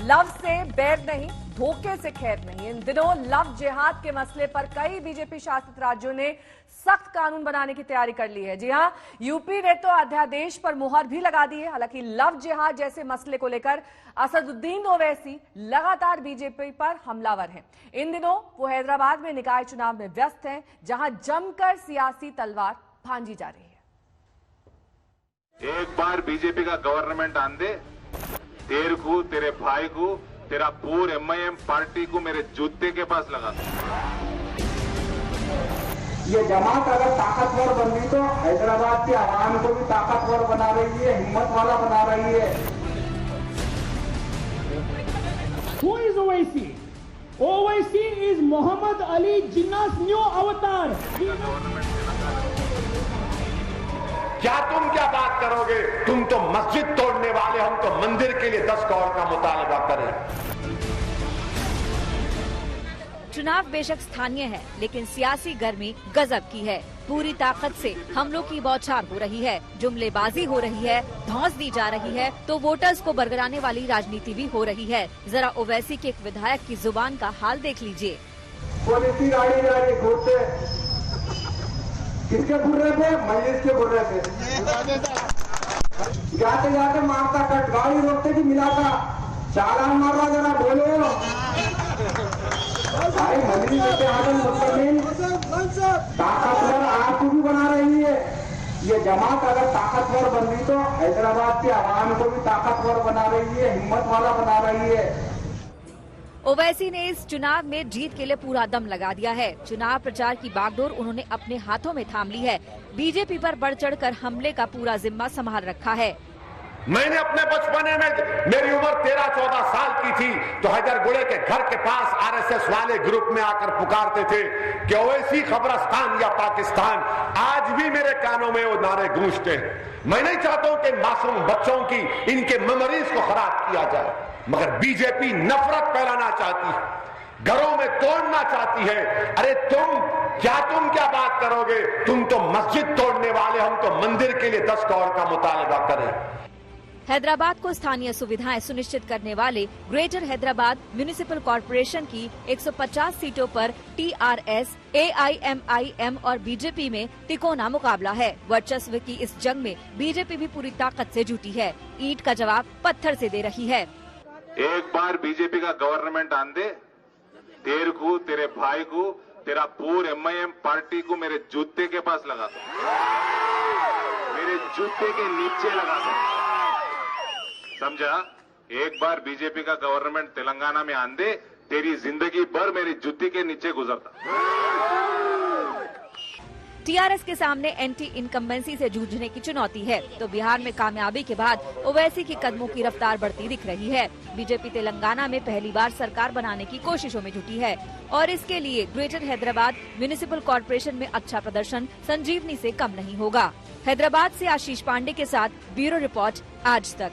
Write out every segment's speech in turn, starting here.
Love से बैर नहीं, धोखे से खैर नहीं। इन दिनों लव जिहाद के मसले पर कई बीजेपी शासित राज्यों ने सख्त कानून बनाने की तैयारी कर ली है। जी हां, यूपी ने तो अध्यादेश पर मुहर भी लगा दी है। हालांकि लव जिहाद जैसे मसले को लेकर असदुद्दीन ओवैसी लगातार बीजेपी पर हमलावर हैं। इन दिनों वो हैदराबाद में निकाय चुनाव में व्यस्त हैं, जहां जमकर सियासी तलवार भांजी जा रही है। एक बार बीजेपी का गवर्नमेंट आन दे, तेरे को, तेरे भाई को, तेरा पूरे एमआईएम पार्टी को मेरे जूते के पास लगा दो। ये जमात अगर ताकतवर बन गई तो हैदराबाद के आवाम को भी ताकतवर बना रही है, हिम्मत वाला बना रही है। Who is Owaisi? Owaisi is Muhammad Ali Jinnah's new avatar. क्या तुम क्या बात करोगे? तुम तो मस्जिद तोड़ने वाले, हम तो मंदिर के लिए 10 करोड़ का मुतालबा करें। चुनाव बेशक स्थानीय है, लेकिन सियासी गर्मी गजब की है। पूरी ताकत से हमलों की बौछार हो रही है, जुमलेबाजी हो रही है, धौंस दी जा रही है, तो वोटर्स को बरगलाने वाली राजनीति भी हो रही है। जरा ओवैसी के एक विधायक की जुबान का हाल देख लीजिए। पुलिस की गाड़ी जा रही घूरते, किसके घूर रहे थे? मजलिस के घूर रहे थे। जाते जाते मारता कट, गाड़ी रोकते कि मिलाता, चालान मार रहा, जरा बोलो भाई। मजलिस ताकतवर आपको भी बना रही है। ये जमात अगर ताकतवर बन गई तो हैदराबाद के आवाम को भी ताकतवर बना रही है, हिम्मत वाला बना रही है। ओवैसी ने इस चुनाव में जीत के लिए पूरा दम लगा दिया है। चुनाव प्रचार की बागडोर उन्होंने अपने हाथों में थाम ली है। बीजेपी पर बढ़ चढ़कर हमले का पूरा जिम्मा संभाल रखा है। मैंने अपने बचपने में, मेरी उम्र 13-14 साल की थी, तो हैदरगुड़े के घर के पास आरएसएस वाले ग्रुप में आकर पुकारते थे कि ओवैसी खबरस्तान या पाकिस्तान। आज भी मेरे कानों में वो नारे गूंजते हैं। मैं नहीं चाहता हूं कि मासूम बच्चों की, इनके मेमोरीज को खराब किया जाए, मगर बीजेपी नफरत फैलाना चाहती है, घरों में तोड़ना चाहती है। अरे तुम क्या बात करोगे? तुम तो मस्जिद तोड़ने वाले, हम तो मंदिर के लिए 10 करोड़ का मुतालबा करें। हैदराबाद को स्थानीय सुविधाएं सुनिश्चित करने वाले ग्रेटर हैदराबाद म्युनिसिपल कॉरपोरेशन की 150 सीटों पर टीआरएस, एआईएमआईएम और बीजेपी में तिकोना मुकाबला है। वर्चस्व की इस जंग में बीजेपी भी पूरी ताकत से जुटी है। ईंट का जवाब पत्थर से दे रही है। एक बार बीजेपी का गवर्नमेंट आन दे, तेरे को, तेरे भाई को, तेरा पूरे एमआईएम पार्टी को मेरे जूते के पास लगा दो, मेरे जूते के नीचे लगा दो, समझा? एक बार बीजेपी का गवर्नमेंट तेलंगाना में आन दे, तेरी जिंदगी भर मेरी जूती के नीचे गुजरता। टीआरएस के सामने एंटी इनकम्बेंसी से जूझने की चुनौती है, तो बिहार में कामयाबी के बाद ओवैसी की कदमों की रफ्तार बढ़ती दिख रही है। बीजेपी तेलंगाना में पहली बार सरकार बनाने की कोशिशों में जुटी है और इसके लिए ग्रेटर हैदराबाद म्युनिसिपल कॉरपोरेशन में अच्छा प्रदर्शन संजीवनी से कम नहीं होगा। हैदराबाद से आशीष पांडे के साथ ब्यूरो रिपोर्ट, आज तक।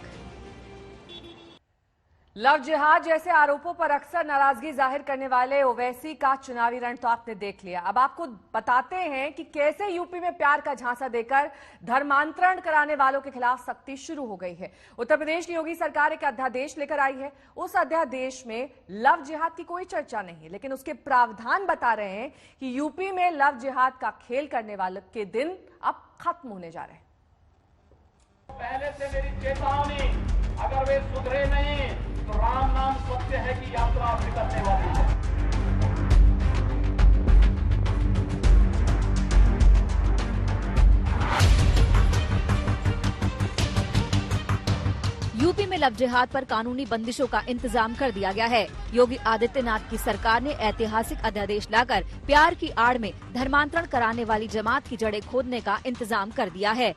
लव जिहाद जैसे आरोपों पर अक्सर नाराजगी जाहिर करने वाले ओवैसी का चुनावी रण तो आपने देख लिया। अब आपको बताते हैं कि कैसे यूपी में प्यार का झांसा देकर धर्मांतरण कराने वालों के खिलाफ सख्ती शुरू हो गई है। उत्तर प्रदेश की योगी सरकार एक अध्यादेश लेकर आई है। उस अध्यादेश में लव जिहाद की कोई चर्चा नहीं है, लेकिन उसके प्रावधान बता रहे हैं कि यूपी में लव जिहाद का खेल करने वालों के दिन अब खत्म होने जा रहे हैं। पहले से मेरी चेतावनी, अगर वे सुधरे नहीं तो राम नाम सत्य है की यात्रा निकलने वाली है। यूपी में लव जिहाद पर कानूनी बंदिशों का इंतजाम कर दिया गया है। योगी आदित्यनाथ की सरकार ने ऐतिहासिक अध्यादेश लाकर प्यार की आड़ में धर्मांतरण कराने वाली जमात की जड़ें खोदने का इंतजाम कर दिया है।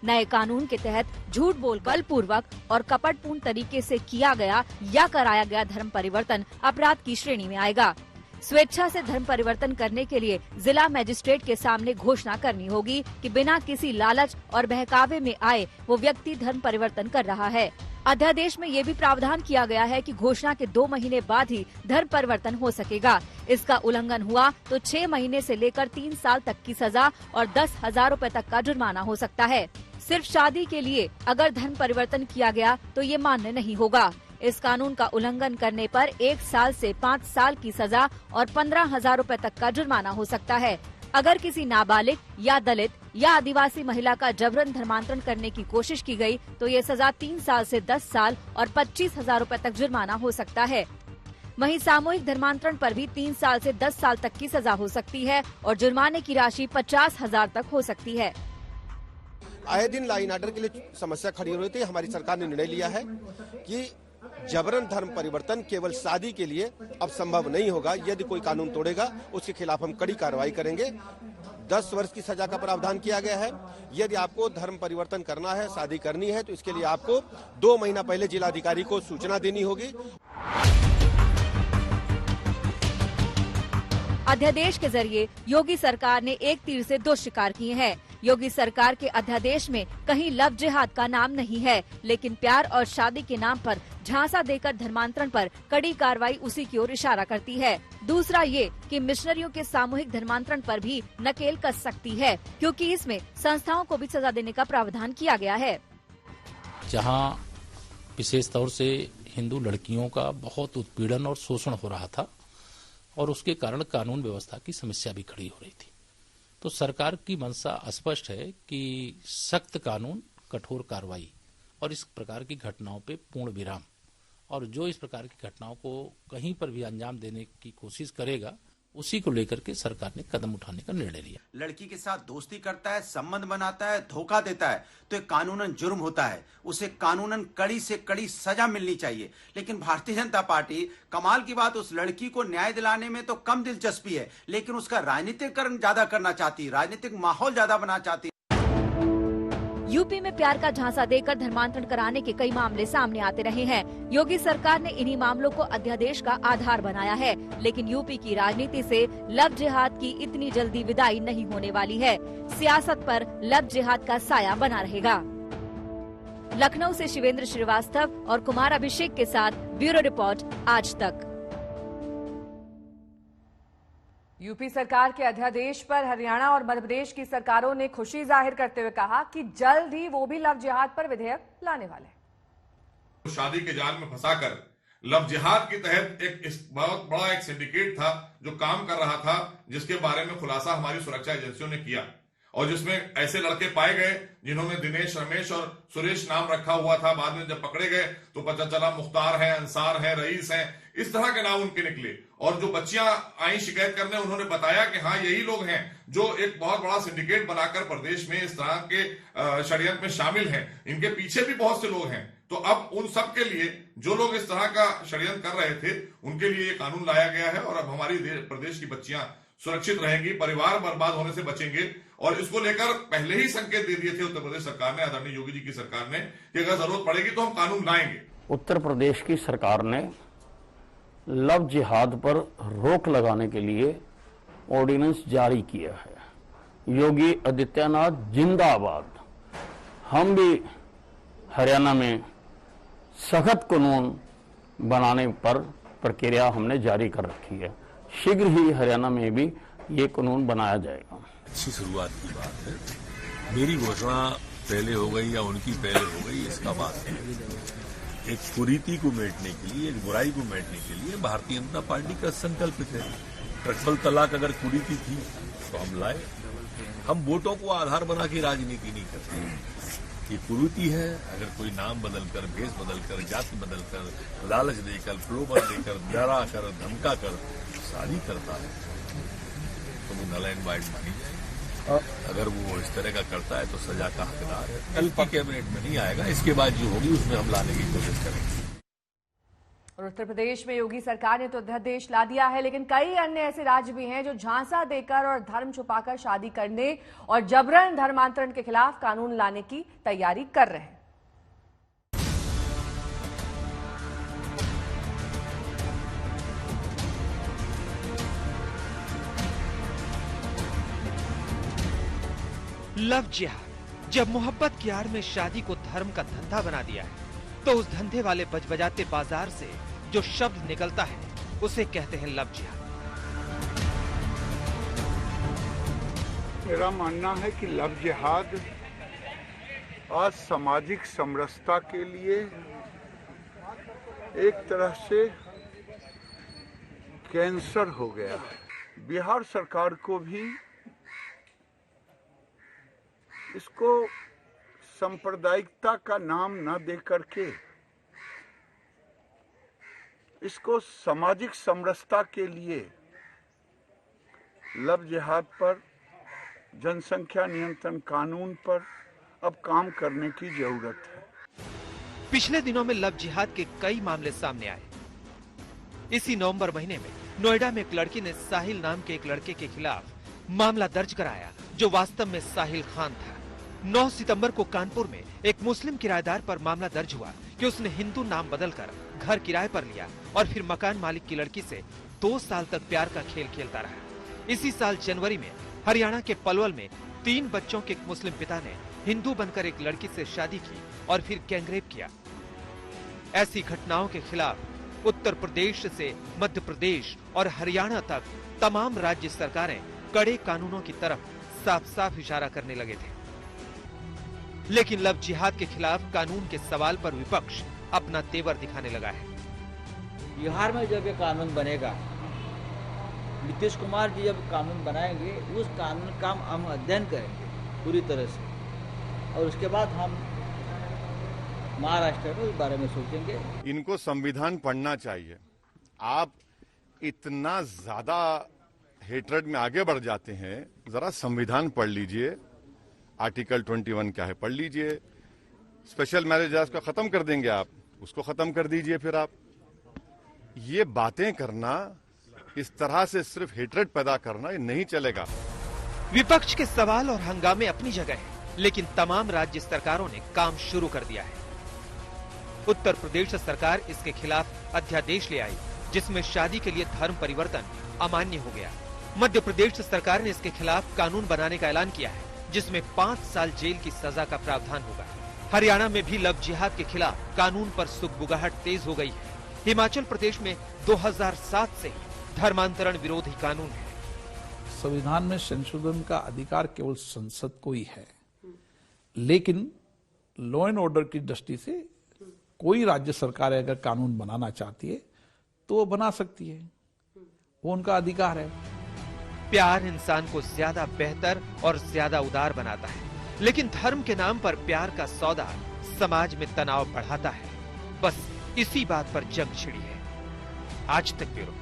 नए कानून के तहत झूठ बोल बलपूर्वक और कपटपूर्ण तरीके से किया गया या कराया गया धर्म परिवर्तन अपराध की श्रेणी में आएगा। स्वेच्छा से धर्म परिवर्तन करने के लिए जिला मजिस्ट्रेट के सामने घोषणा करनी होगी कि बिना किसी लालच और बहकावे में आए वो व्यक्ति धर्म परिवर्तन कर रहा है। अध्यादेश में ये भी प्रावधान किया गया है कि घोषणा के 2 महीने बाद ही धर्म परिवर्तन हो सकेगा। इसका उल्लंघन हुआ तो 6 महीने से लेकर 3 साल तक की सजा और 10,000 रुपए तक का जुर्माना हो सकता है। सिर्फ शादी के लिए अगर धर्म परिवर्तन किया गया तो ये मान्य नहीं होगा। इस कानून का उल्लंघन करने पर 1 साल से 5 साल की सजा और 15,000 रुपए तक का जुर्माना हो सकता है। अगर किसी नाबालिग या दलित या आदिवासी महिला का जबरन धर्मांतरण करने की कोशिश की गई तो ये सजा 3 साल से 10 साल और 25,000 रुपए तक जुर्माना हो सकता है। वहीं सामूहिक धर्मांतरण पर भी 3 साल से 10 साल तक की सजा हो सकती है और जुर्माने की राशि 50,000 तक हो सकती है। आए दिन लॉ एंड ऑर्डर के लिए समस्या खड़ी हो रही थी। हमारी सरकार ने निर्णय लिया है कि जबरन धर्म परिवर्तन केवल शादी के लिए अब संभव नहीं होगा। यदि कोई कानून तोड़ेगा उसके खिलाफ हम कड़ी कार्रवाई करेंगे। 10 वर्ष की सजा का प्रावधान किया गया है। यदि आपको धर्म परिवर्तन करना है, शादी करनी है, तो इसके लिए आपको 2 महीना पहले जिलाधिकारी को सूचना देनी होगी। अध्यादेश के जरिए योगी सरकार ने एक तीर से 2 शिकार किए हैं। योगी सरकार के अध्यादेश में कहीं लव जिहाद का नाम नहीं है, लेकिन प्यार और शादी के नाम पर झांसा देकर धर्मांतरण पर कड़ी कार्रवाई उसी की ओर इशारा करती है। दूसरा ये कि मिशनरियों के सामूहिक धर्मांतरण पर भी नकेल कस सकती है, क्योंकि इसमें संस्थाओं को भी सजा देने का प्रावधान किया गया है। जहां विशेष तौर से हिंदू लड़कियों का बहुत उत्पीड़न और शोषण हो रहा था और उसके कारण कानून व्यवस्था की समस्या भी खड़ी हो रही थी, तो सरकार की मंशा स्पष्ट है कि सख्त कानून, कठोर कार्रवाई और इस प्रकार की घटनाओं पे पूर्ण विराम, और जो इस प्रकार की घटनाओं को कहीं पर भी अंजाम देने की कोशिश करेगा उसी को लेकर के सरकार ने कदम उठाने का निर्णय लिया। लड़की के साथ दोस्ती करता है, संबंध बनाता है, धोखा देता है तो एक कानूनन जुर्म होता है, उसे कानूनन कड़ी से कड़ी सजा मिलनी चाहिए। लेकिन भारतीय जनता पार्टी, कमाल की बात, उस लड़की को न्याय दिलाने में तो कम दिलचस्पी है, लेकिन उसका राजनीतिकरण ज्यादा करना चाहती है, राजनीतिक माहौल ज्यादा बनाना चाहती है। यूपी में प्यार का झांसा देकर धर्मांतरण कराने के कई मामले सामने आते रहे हैं। योगी सरकार ने इन्हीं मामलों को अध्यादेश का आधार बनाया है, लेकिन यूपी की राजनीति से लव जिहाद की इतनी जल्दी विदाई नहीं होने वाली है। सियासत पर लव जिहाद का साया बना रहेगा। लखनऊ से शिवेंद्र श्रीवास्तव और कुमार अभिषेक के साथ ब्यूरो रिपोर्ट, आज तक। यूपी सरकार के अध्यादेश पर हरियाणा और मध्य प्रदेश की सरकारों ने खुशी जाहिर करते हुए कहा कि जल्द ही वो भी लव जिहाद पर विधेयक लाने वाले हैं। शादी के जाल में फंसाकर लव जिहाद के तहत बहुत बड़ा एक सिंडिकेट था जो काम कर रहा था, जिसके बारे में खुलासा हमारी सुरक्षा एजेंसियों ने किया और जिसमें ऐसे लड़के पाए गए जिन्होंने दिनेश, रमेश और सुरेश नाम रखा हुआ था। बाद में जब पकड़े गए तो पता चला मुख्तार है, अंसार है, रईस है, इस तरह के नाम उनके निकले। और जो बच्चियां आई शिकायत करने, उन्होंने बताया कि हाँ यही लोग हैं जो एक बहुत बड़ा सिंडिकेट बनाकर प्रदेश में इस तरह के षड्यंत्र में शामिल हैं। इनके पीछे भी बहुत से लोग हैं। तो अब उन सब के लिए, जो लोग इस तरह का षड्यंत्र कर रहे थे, उनके लिए ये कानून लाया गया है और अब हमारी प्रदेश की बच्चियां सुरक्षित रहेंगी, परिवार बर्बाद होने से बचेंगे। और इसको लेकर पहले ही संकेत दे दिए थे उत्तर प्रदेश सरकार ने, आदरणीय योगी जी की सरकार ने, कि अगर जरूरत पड़ेगी तो हम कानून लाएंगे। उत्तर प्रदेश की सरकार ने लव जिहाद पर रोक लगाने के लिए ऑर्डिनेंस जारी किया है। योगी आदित्यनाथ जिंदाबाद। हम भी हरियाणा में सख्त कानून बनाने पर प्रक्रिया हमने जारी कर रखी है। शीघ्र ही हरियाणा में भी ये कानून बनाया जाएगा। अच्छी शुरुआत की बात है। मेरी घोषणा पहले हो गई या उनकी पहले हो गई, इसका बात है। एक कुरीति को मेटने के लिए, एक बुराई को मेटने के लिए भारतीय जनता पार्टी का संकल्प है। ट्रिपल तलाक अगर कुरीति थी तो हम लाए। हम वोटों को आधार बना के राजनीति नहीं करते। ये कुरीति है। अगर कोई नाम बदलकर, भेष बदलकर, जाति बदलकर, लालच देकर, प्रलोभन देकर, डरा कर, धमका कर शादी करता है तो वो नल एंड वाइड मानी जाएगी। अगर वो इस तरह का करता है तो सजा का हकदार है। कल की कैबिनेट में नहीं आएगा, इसके बाद जो होगी उसमें हम लाने की कोशिश करेंगे। और उत्तर प्रदेश में योगी सरकार ने तो अध्यादेश ला दिया है, लेकिन कई अन्य ऐसे राज्य भी हैं जो झांसा देकर और धर्म छुपाकर शादी करने और जबरन धर्मांतरण के खिलाफ कानून लाने की तैयारी कर रहे हैं। लव जिहाद जब मोहब्बत की आड़ में शादी को धर्म का धंधा बना दिया है, तो उस धंधे वाले बजबजाते बाजार से जो शब्द निकलता है उसे कहते हैं लव जिहाद। मेरा मानना है कि लव जिहाद आज सामाजिक समरसता के लिए एक तरह से कैंसर हो गया है। बिहार सरकार को भी इसको सांप्रदायिकता का नाम न दे करके इसको सामाजिक समरसता के लिए लव जिहाद पर, जनसंख्या नियंत्रण कानून पर अब काम करने की जरूरत है। पिछले दिनों में लव जिहाद के कई मामले सामने आए। इसी नवंबर महीने में नोएडा में एक लड़की ने साहिल नाम के एक लड़के के खिलाफ मामला दर्ज कराया, जो वास्तव में साहिल खान था। 9 सितंबर को कानपुर में एक मुस्लिम किराएदार पर मामला दर्ज हुआ कि उसने हिंदू नाम बदलकर घर किराए पर लिया और फिर मकान मालिक की लड़की से 2 साल तक प्यार का खेल खेलता रहा। इसी साल जनवरी में हरियाणा के पलवल में 3 बच्चों के एक मुस्लिम पिता ने हिंदू बनकर एक लड़की से शादी की और फिर गैंगरेप किया। ऐसी घटनाओं के खिलाफ उत्तर प्रदेश से मध्य प्रदेश और हरियाणा तक तमाम राज्य सरकारें कड़े कानूनों की तरफ साफ साफ इशारा करने लगे थे। लेकिन लव जिहाद के खिलाफ कानून के सवाल पर विपक्ष अपना तेवर दिखाने लगा है। बिहार में जब ये कानून बनेगा, नीतीश कुमार जी जब कानून बनाएंगे, उस कानून का हम अध्ययन करेंगे पूरी तरह से, और उसके बाद हम महाराष्ट्र में इस बारे में सोचेंगे। इनको संविधान पढ़ना चाहिए। आप इतना ज्यादा हेट्रेड में आगे बढ़ जाते हैं, जरा संविधान पढ़ लीजिए। आर्टिकल 21 क्या है पढ़ लीजिए। स्पेशल मैरिज को खत्म कर देंगे आप, उसको खत्म कर दीजिए। फिर आप ये बातें करना, इस तरह से सिर्फ हेट्रेड पैदा करना, ये नहीं चलेगा। विपक्ष के सवाल और हंगामे अपनी जगह है, लेकिन तमाम राज्य सरकारों ने काम शुरू कर दिया है। उत्तर प्रदेश सरकार इसके खिलाफ अध्यादेश ले आई, जिसमें शादी के लिए धर्म परिवर्तन अमान्य हो गया। मध्य प्रदेश सरकार ने इसके खिलाफ कानून बनाने का ऐलान किया है, जिसमें 5 साल जेल की सजा का प्रावधान होगा। हरियाणा में भी लव जिहाद के खिलाफ कानून पर सुगबुगाहट तेज हो गई है। हिमाचल प्रदेश में 2007 से ही धर्मांतरण विरोधी कानून है। संविधान में संशोधन का अधिकार केवल संसद को ही है, लेकिन लॉ एंड ऑर्डर की दृष्टि से कोई राज्य सरकार अगर कानून बनाना चाहती है तो वो बना सकती है, वो उनका अधिकार है। प्यार इंसान को ज्यादा बेहतर और ज्यादा उदार बनाता है, लेकिन धर्म के नाम पर प्यार का सौदा समाज में तनाव बढ़ाता है। बस इसी बात पर जंग छिड़ी है। आज तक ब्यूरो।